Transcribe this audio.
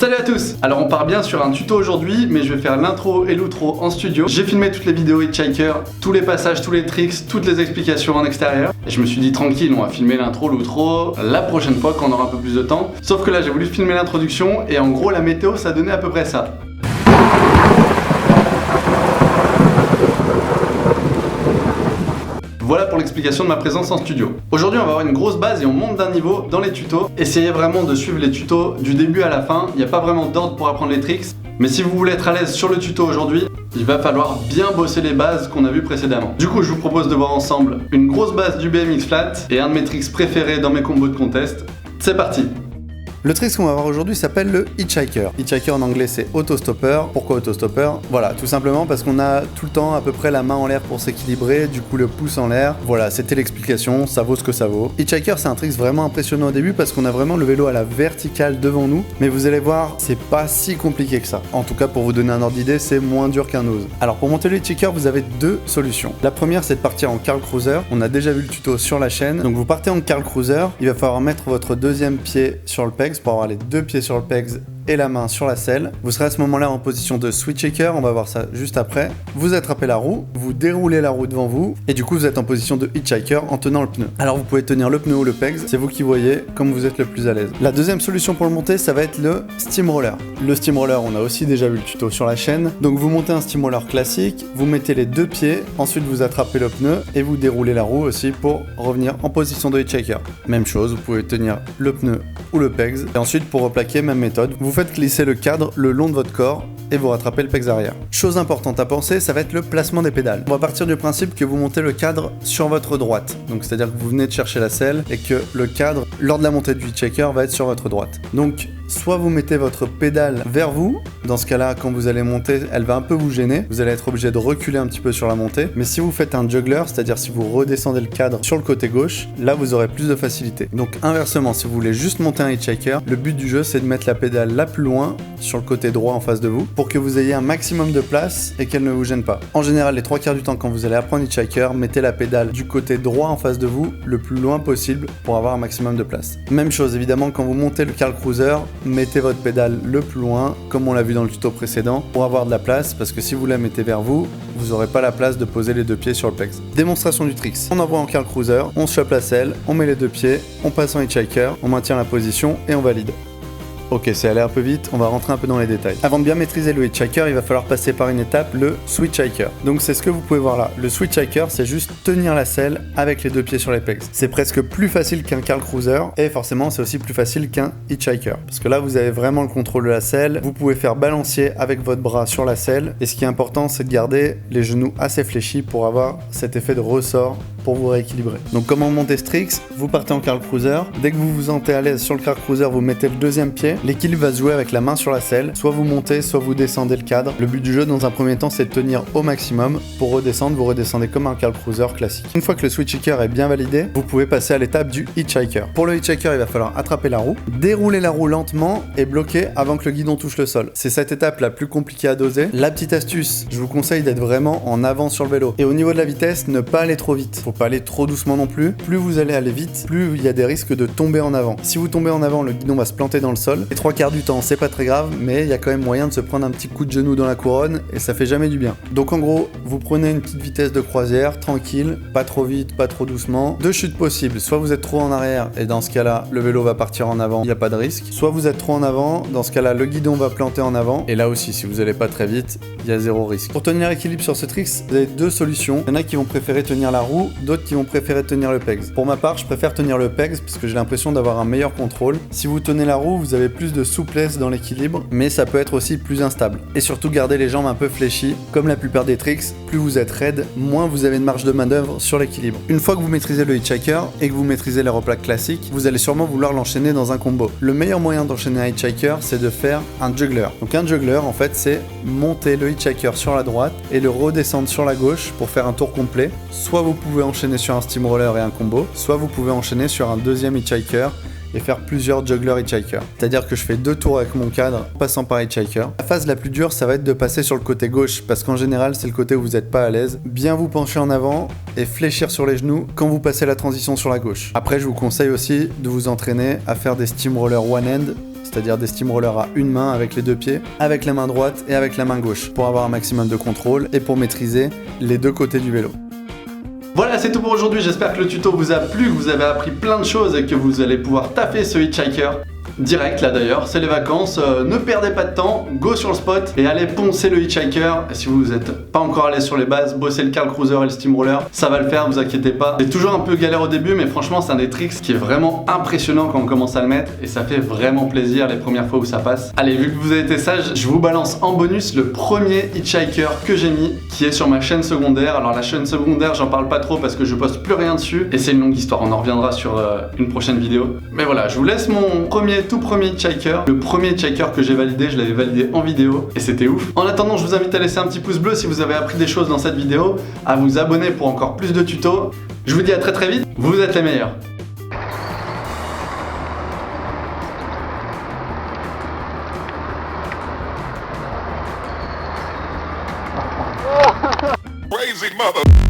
Salut à tous! Alors on part bien sur un tuto aujourd'hui, mais je vais faire l'intro et l'outro en studio. J'ai filmé toutes les vidéos Hitchhiker, tous les passages, tous les tricks, toutes les explications en extérieur. Et je me suis dit tranquille, on va filmer l'intro, l'outro la prochaine fois quand on aura un peu plus de temps. Sauf que là j'ai voulu filmer l'introduction et en gros la météo ça donnait à peu près ça. Voilà pour l'explication de ma présence en studio. Aujourd'hui on va avoir une grosse base et on monte d'un niveau dans les tutos. Essayez vraiment de suivre les tutos du début à la fin, il n'y a pas vraiment d'ordre pour apprendre les tricks. Mais si vous voulez être à l'aise sur le tuto aujourd'hui, il va falloir bien bosser les bases qu'on a vues précédemment. Du coup je vous propose de voir ensemble une grosse base du BMX flat et un de mes tricks préférés dans mes combos de contest. C'est parti! Le trick qu'on va voir aujourd'hui s'appelle le Hitchhiker. Hitchhiker en anglais c'est autostopper. Pourquoi autostopper? Voilà, tout simplement parce qu'on a tout le temps à peu près la main en l'air pour s'équilibrer, du coup le pouce en l'air. Voilà, c'était l'explication, ça vaut ce que ça vaut. Hitchhiker c'est un trick vraiment impressionnant au début parce qu'on a vraiment le vélo à la verticale devant nous, mais vous allez voir, c'est pas si compliqué que ça. En tout cas pour vous donner un ordre d'idée, c'est moins dur qu'un nose. Alors pour monter le Hitchhiker, vous avez deux solutions. La première c'est de partir en Carl Cruiser. On a déjà vu le tuto sur la chaîne. Donc vous partez en Carl Cruiser, il va falloir mettre votre deuxième pied sur le pegs pour avoir les deux pieds sur le pegs et la main sur la selle. Vous serez à ce moment-là en position de switch shaker, on va voir ça juste après. Vous attrapez la roue, vous déroulez la roue devant vous et du coup vous êtes en position de hitchhiker en tenant le pneu. Alors vous pouvez tenir le pneu ou le pegs, c'est vous qui voyez comme vous êtes le plus à l'aise. La deuxième solution pour le monter, ça va être le steamroller. Le steamroller, on a aussi déjà vu le tuto sur la chaîne. Donc vous montez un steamroller classique, vous mettez les deux pieds, ensuite vous attrapez le pneu et vous déroulez la roue aussi pour revenir en position de hitchhiker. Même chose, vous pouvez tenir le pneu ou le pegs et ensuite pour replaquer, même méthode, vous faites glisser le cadre le long de votre corps et vous rattrapez le pegs arrière. Chose importante à penser, ça va être le placement des pédales. On va partir du principe que vous montez le cadre sur votre droite. Donc c'est-à-dire que vous venez de chercher la selle et que le cadre, lors de la montée du hitchhiker, va être sur votre droite. Donc soit vous mettez votre pédale vers vous, dans ce cas-là, quand vous allez monter, elle va un peu vous gêner, vous allez être obligé de reculer un petit peu sur la montée, mais si vous faites un juggler, c'est-à-dire si vous redescendez le cadre sur le côté gauche, là vous aurez plus de facilité. Donc inversement, si vous voulez juste monter un hitchhiker, le but du jeu c'est de mettre la pédale la plus loin, sur le côté droit en face de vous, pour que vous ayez un maximum de place et qu'elle ne vous gêne pas. En général, les 3/4 du temps quand vous allez apprendre hitchhiker, mettez la pédale du côté droit en face de vous, le plus loin possible, pour avoir un maximum de place. Même chose évidemment quand vous montez le Carl Cruiser, mettez votre pédale le plus loin, comme on l'a vu dans le tuto précédent, pour avoir de la place, parce que si vous la mettez vers vous, vous n'aurez pas la place de poser les deux pieds sur le pegs. Démonstration du trick. On envoie en Carl Cruiser, on se chope la selle, on met les deux pieds, on passe en hitchhiker, on maintient la position et on valide. Ok, c'est allé un peu vite, on va rentrer un peu dans les détails. Avant de bien maîtriser le hitchhiker, il va falloir passer par une étape, le switch hiker. Donc c'est ce que vous pouvez voir là. Le switch hiker, c'est juste tenir la selle avec les deux pieds sur les pegs. C'est presque plus facile qu'un Carl Cruiser et forcément c'est aussi plus facile qu'un hitchhiker. Parce que là vous avez vraiment le contrôle de la selle, vous pouvez faire balancier avec votre bras sur la selle et ce qui est important c'est de garder les genoux assez fléchis pour avoir cet effet de ressort pour vous rééquilibrer. Donc comment monter ce trick? Vous partez en Carl Cruiser, dès que vous vous sentez à l'aise sur le Carl Cruiser, vous mettez le deuxième pied. L'équilibre va se jouer avec la main sur la selle, soit vous montez, soit vous descendez le cadre. Le but du jeu dans un premier temps c'est de tenir au maximum. Pour redescendre, vous redescendez comme un Carl Cruiser classique. Une fois que le switch hiker est bien validé, vous pouvez passer à l'étape du hitchhiker. Pour le hitchhiker, il va falloir attraper la roue, dérouler la roue lentement et bloquer avant que le guidon touche le sol. C'est cette étape la plus compliquée à doser. La petite astuce, je vous conseille d'être vraiment en avant sur le vélo. Et au niveau de la vitesse, ne pas aller trop vite. Faut pas aller trop doucement non plus. Plus vous allez aller vite, plus il y a des risques de tomber en avant. Si vous tombez en avant, le guidon va se planter dans le sol. Les 3/4 du temps, c'est pas très grave, mais il y a quand même moyen de se prendre un petit coup de genou dans la couronne et ça fait jamais du bien. Donc en gros, vous prenez une petite vitesse de croisière, tranquille, pas trop vite, pas trop doucement. Deux chutes possibles, soit vous êtes trop en arrière et dans ce cas-là, le vélo va partir en avant, il n'y a pas de risque. Soit vous êtes trop en avant, dans ce cas-là, le guidon va planter en avant et là aussi, si vous n'allez pas très vite, il y a zéro risque. Pour tenir l'équilibre sur ce trick, vous avez deux solutions. Il y en a qui vont préférer tenir la roue, d'autres qui vont préférer tenir le pegs. Pour ma part, je préfère tenir le pegs parce que j'ai l'impression d'avoir un meilleur contrôle. Si vous tenez la roue, vous avez plus de souplesse dans l'équilibre, mais ça peut être aussi plus instable. Et surtout garder les jambes un peu fléchies. Comme la plupart des tricks, plus vous êtes raide, moins vous avez de marge de manœuvre sur l'équilibre. Une fois que vous maîtrisez le hitchhiker et que vous maîtrisez les replaques classiques, vous allez sûrement vouloir l'enchaîner dans un combo. Le meilleur moyen d'enchaîner un hitchhiker, c'est de faire un juggler. Donc un juggler, en fait, c'est monter le hitchhiker sur la droite et le redescendre sur la gauche pour faire un tour complet. Soit vous pouvez enchaîner sur un steamroller et un combo, soit vous pouvez enchaîner sur un deuxième hitchhiker et faire plusieurs juggler hitchhiker. C'est-à-dire que je fais 2 tours avec mon cadre en passant par hitchhiker. La phase la plus dure, ça va être de passer sur le côté gauche parce qu'en général, c'est le côté où vous n'êtes pas à l'aise. Bien vous pencher en avant et fléchir sur les genoux quand vous passez la transition sur la gauche. Après, je vous conseille aussi de vous entraîner à faire des steamroller one-hand, c'est-à-dire des steamrollers à une main avec les deux pieds, avec la main droite et avec la main gauche, pour avoir un maximum de contrôle et pour maîtriser les deux côtés du vélo. Voilà, c'est tout pour aujourd'hui, j'espère que le tuto vous a plu, que vous avez appris plein de choses et que vous allez pouvoir taffer ce hitchhiker. Direct là d'ailleurs, c'est les vacances, ne perdez pas de temps, go sur le spot et allez poncer le hitchhiker. Et si vous n'êtes pas encore allé sur les bases, bossez le Carl Cruiser et le steamroller, ça va le faire, vous inquiétez pas. C'est toujours un peu galère au début, mais franchement c'est un des tricks qui est vraiment impressionnant quand on commence à le mettre et ça fait vraiment plaisir les premières fois où ça passe. Allez, vu que vous avez été sage, je vous balance en bonus le premier hitchhiker que j'ai mis, qui est sur ma chaîne secondaire. Alors la chaîne secondaire, j'en parle pas trop parce que je poste plus rien dessus et c'est une longue histoire, on en reviendra sur une prochaine vidéo. Mais voilà, je vous laisse mon tout premier hitchhiker. Le premier hitchhiker que j'ai validé, je l'avais validé en vidéo et c'était ouf. En attendant, je vous invite à laisser un petit pouce bleu si vous avez appris des choses dans cette vidéo, à vous abonner pour encore plus de tutos. Je vous dis à très très vite, vous êtes les meilleurs. Crazy mother.